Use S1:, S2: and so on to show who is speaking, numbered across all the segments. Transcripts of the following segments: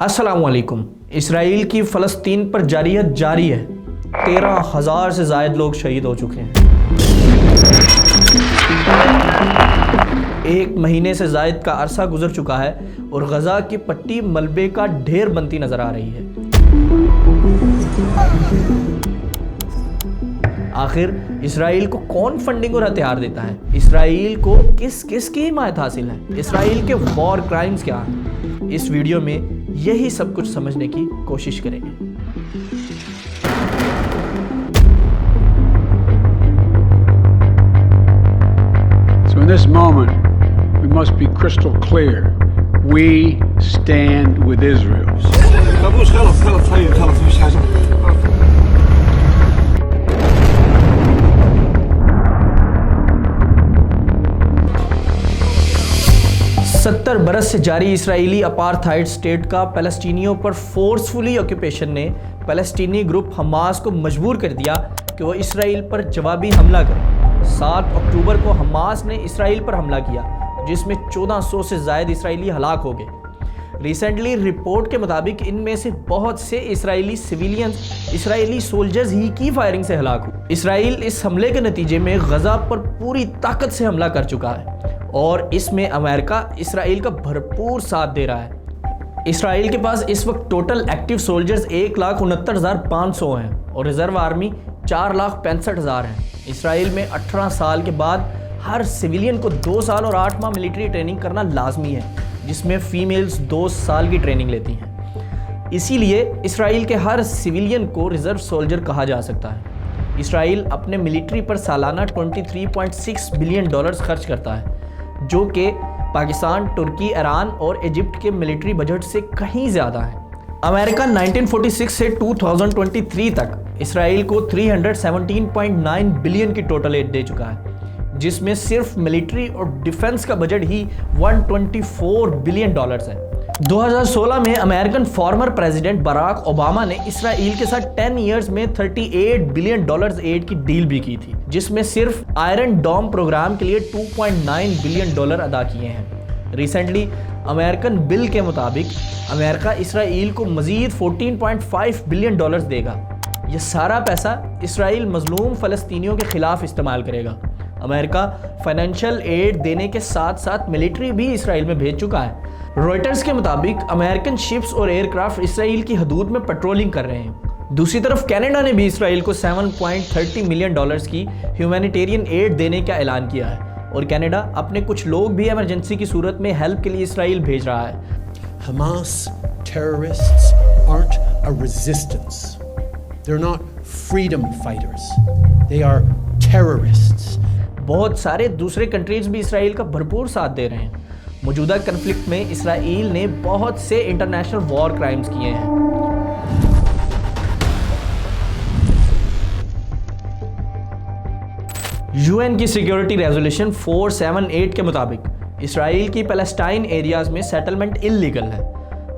S1: अस्सलामुअलैकुम। इसराइल की फ़लस्तीन पर जारियत जारी है। 13,000 से ज़ायद लोग शहीद हो चुके हैं। 1 महीने से ज़ायद का अरसा गुजर चुका है और गज़ा की पट्टी मलबे का ढेर बनती नज़र आ रही है। आखिर इसराइल को कौन फंडिंग और हथियार देता है? इसराइल को किस किस की हिमायत हासिल है? इसराइल के वॉर क्राइम्स क्या हैं? इस वीडियो में यही सब कुछ समझने की कोशिश करेंगे।
S2: So in this moment, we must be crystal clear. We stand with Israel.
S1: सत्तर बरस से जारी इसराइली अपार्थाइड स्टेट का फ़लस्तीनियों पर फोर्सफुली ऑक्यूपेशन ने फ़लस्तीनी ग्रुप हमास को मजबूर कर दिया कि वो इसराइल पर जवाबी हमला करे। 7 अक्टूबर को हमास ने इसराइल पर हमला किया, जिसमें 1400 से ज़ायद इसराइली हलाक हो गए। रिसेंटली रिपोर्ट के मुताबिक इनमें से बहुत से इसराइली सिविलियंस इसराइली सोल्जर्स ही की फायरिंग से हलाक हुए। इसराइल इस हमले के नतीजे में गज़ा पर पूरी ताकत से हमला कर चुका है और इसमें अमेरिका इसराइल का भरपूर साथ दे रहा है। इसराइल के पास इस वक्त टोटल एक्टिव सोल्जर्स 1,69,500 हैं और रिजर्व आर्मी 4,65,000 हैं। इसराइल में 18 साल के बाद हर सिविलियन को 2 साल और 8 माह मिलिट्री ट्रेनिंग करना लाजमी है, जिसमें फीमेल्स 2 साल की ट्रेनिंग लेती हैं। इसीलिए इसराइल के हर सिविलियन को रिजर्व सोल्जर कहा जा सकता है। इसराइल अपने मिलिट्री पर सालाना $23.6 बिलियन खर्च करता है, जो कि पाकिस्तान, तुर्की, ईरान और इजिप्ट के मिलिट्री बजट से कहीं ज़्यादा है। अमेरिका 1946 से 2023 तक इसराइल को $317.9 बिलियन की टोटल एड दे चुका है, जिसमें सिर्फ मिलिट्री और डिफेंस का बजट ही $124 बिलियन है। 2016 में American former president Barack Obama ने इसराइल के साथ 10 इयर्स में $38 बिलियन एड की डील भी की थी, जिसमें सिर्फ आयरन डोम प्रोग्राम के लिए $2.9 बिलियन अदा किए हैं। रिसेंटली अमेरिकन बिल के मुताबिक अमेरिका इसराइल को मजीद $14.5 बिलियन देगा। यह सारा पैसा इसराइल मजलूम फ़लस्तीनियों के खिलाफ इस्तेमाल करेगा। अमेरिका फाइनेंशियल एड देने के साथ साथ मिलिट्री भी इसराइल में भेज चुका है। रॉयटर्स के मुताबिक अमेरिकन शिप्स और एयरक्राफ्ट इसराइल की हदूद में पेट्रोलिंग कर रहे हैं। दूसरी तरफ कनाडा ने भी इसराइल को $7.30 मिलियन की ह्यूमैनिटेरियन एड देने का ऐलान किया है और कनाडा अपने कुछ लोग भी इमरजेंसी की सूरत में हेल्प के लिए इसराइल भेज रहा है।
S3: Hamas terrorists aren't a resistance. They're not freedom fighters. They are terrorists.
S1: बहुत सारे दूसरे कंट्रीज भी इसराइल का भरपूर साथ दे रहे हैं। मौजूदा कन्फ्लिक्ट में इसराइल ने बहुत से इंटरनेशनल वॉर क्राइम्स किए हैं। यूएन की सिक्योरिटी रेजोल्यूशन 478 के मुताबिक इसराइल की पैलेस्टाइन एरियाज में सेटलमेंट इल्लीगल है,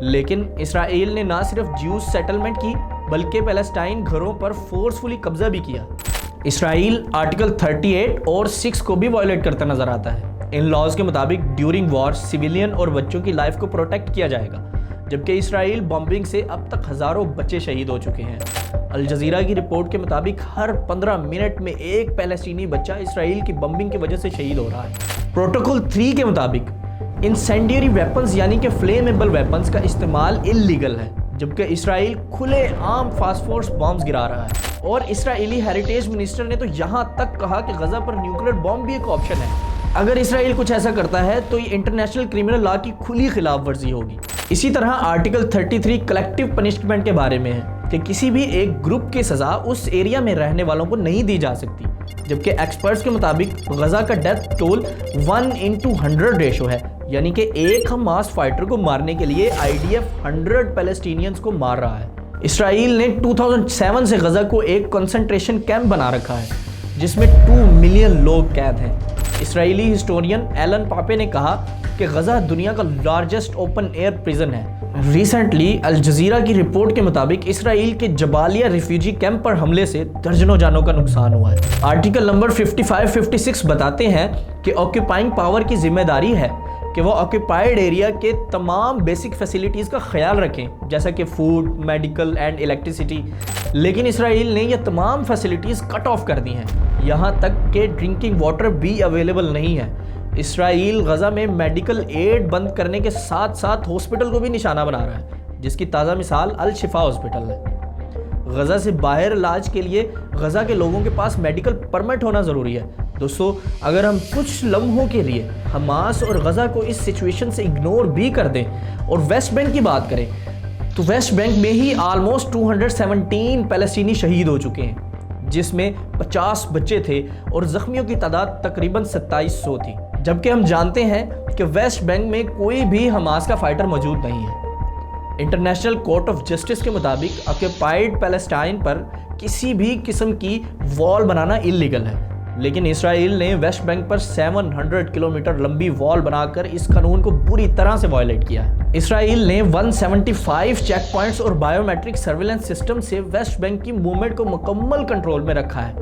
S1: लेकिन इसराइल ने न सिर्फ ज्यूज सेटलमेंट की बल्कि पैलेस्टाइन घरों पर फोर्सफुली कब्जा भी किया। इसराइल आर्टिकल 38 और 6 को भी वायलेट करता नजर आता है। इन लॉज के मुताबिक ड्यूरिंग वॉर सिविलियन और बच्चों की लाइफ को प्रोटेक्ट किया जाएगा, जबकि इसराइल बॉम्बिंग से अब तक हज़ारों बच्चे शहीद हो चुके हैं। अल जज़ीरा की रिपोर्ट के मुताबिक हर 15 मिनट में एक पैलेस्टीनी बच्चा इसराइल की बॉम्बिंग की वजह से शहीद हो रहा है। प्रोटोकॉल 3 के मुताबिक इंसेंडियरी वेपन्स यानी कि फ्लेमेबल वेपन्स का इस्तेमाल इल्लीगल है, जबकि इसराइल खुले आम फास्फोर्स बॉम्ब्स गिरा रहा है। और इसराइली हेरिटेज मिनिस्टर ने तो यहाँ तक कहा कि गज़ा पर न्यूक्लियर बॉम्ब भी एक ऑप्शन है। अगर इसराइल कुछ ऐसा करता है तो ये इंटरनेशनल क्रिमिनल लॉ की खुली खिलाफ वर्जी होगी। इसी तरह आर्टिकल 33 कलेक्टिव पनिशमेंट के बारे में है कि किसी भी एक ग्रुप की सज़ा उस एरिया में रहने वालों को नहीं दी जा सकती, जबकि एक्सपर्ट्स के मुताबिक गज़ा का डेथ टोल 1:100 रेशो है, यानी कि एक हमास फाइटर को मारने के लिए IDF 100 पैलेस्टीनियंस को मार रहा है। इसराइल ने 2007 से गज़ा को एक कंसंट्रेशन कैंप बना रखा है, जिसमें 2 मिलियन लोग कैद हैं। इसराइली हिस्टोरियन एलन पापे ने कहा कि गज़ा दुनिया का लार्जेस्ट ओपन एयर प्रिजन है। रिसेंटली अल जज़ीरा की रिपोर्ट के मुताबिक इसराइल के जबालिया रिफ्यूजी कैंप पर हमले से दर्जनों जानों का नुकसान हुआ है। आर्टिकल नंबर 55-56 बताते हैं कि ऑक्यूपाइंग पावर की जिम्मेदारी है कि वो ऑक्यूपाइड एरिया के तमाम बेसिक फैसिलिटीज़ का ख्याल रखें, जैसा कि फूड, मेडिकल एंड इलेक्ट्रिसिटी। लेकिन इसराइल ने ये तमाम फैसिलिटीज़ कट ऑफ कर दी हैं, यहाँ तक कि ड्रिंकिंग वाटर भी अवेलेबल नहीं है। इसराइल गज़ा में मेडिकल एड बंद करने के साथ साथ हॉस्पिटल को भी निशाना बना रहा है, जिसकी ताज़ा मिसाल अल शिफा हॉस्पिटल है। गज़ा से बाहर इलाज के लिए गज़ा के लोगों के पास मेडिकल परमिट होना ज़रूरी है। दोस्तों, अगर हम कुछ लम्हों के लिए हमास और गज़ा को इस सिचुएशन से इग्नोर भी कर दें और वेस्ट बैंक की बात करें, तो वेस्ट बैंक में ही ऑलमोस्ट 217 फ़लस्तीनी शहीद हो चुके हैं, जिसमें 50 बच्चे थे और ज़ख्मियों की तादाद तकरीबन 2700 थी। जबकि हम जानते हैं कि वेस्ट बैंक में कोई भी हमास का फाइटर मौजूद नहीं है। इंटरनेशनल कोर्ट ऑफ जस्टिस के मुताबिक ऑक्यूपाइड पैलेस्टाइन पर किसी भी किस्म की वॉल बनाना इल्लीगल है, लेकिन इसराइल ने वेस्ट बैंक पर 700 किलोमीटर लंबी वॉल बनाकर इस कानून को बुरी तरह से वायलेट किया है। इसराइल ने 175 चेक पॉइंट्स और बायोमेट्रिक सर्विलेंस सिस्टम से वेस्ट बैंक की मूवमेंट को मुकम्मल कंट्रोल में रखा है,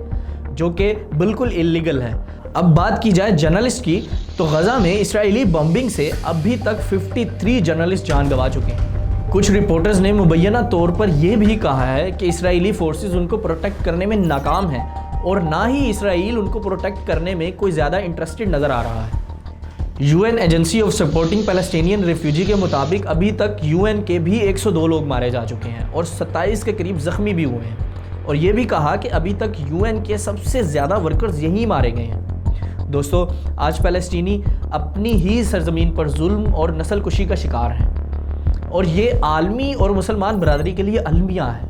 S1: जो कि बिल्कुल इल्लीगल है। अब बात की जाए जर्नलिस्ट की, तो गज़ा में इसराइली बॉम्बिंग से अभी तक 53 जर्नलिस्ट जान गंवा चुके हैं। कुछ रिपोर्टर्स ने मुबैना तौर पर यह भी कहा है कि इसराइली फोर्सेस उनको प्रोटेक्ट करने में नाकाम हैं और ना ही इसराइल उनको प्रोटेक्ट करने में कोई ज़्यादा इंटरेस्टेड नज़र आ रहा है। UN agency of supporting Palestinian refugee के मुताबिक अभी तक यूएन के भी 102 लोग मारे जा चुके हैं और 27 के करीब ज़ख्मी भी हुए हैं, और ये भी कहा कि अभी तक यूएन के सबसे ज़्यादा वर्कर्स यहीं मारे गए हैं। दोस्तों, आज फ़लस्तीनी अपनी ही सरजमीन पर जुल्म और नस्लकुशी का शिकार हैं, और ये आलमी और मुसलमान बरादरी के लिए अलमिया है।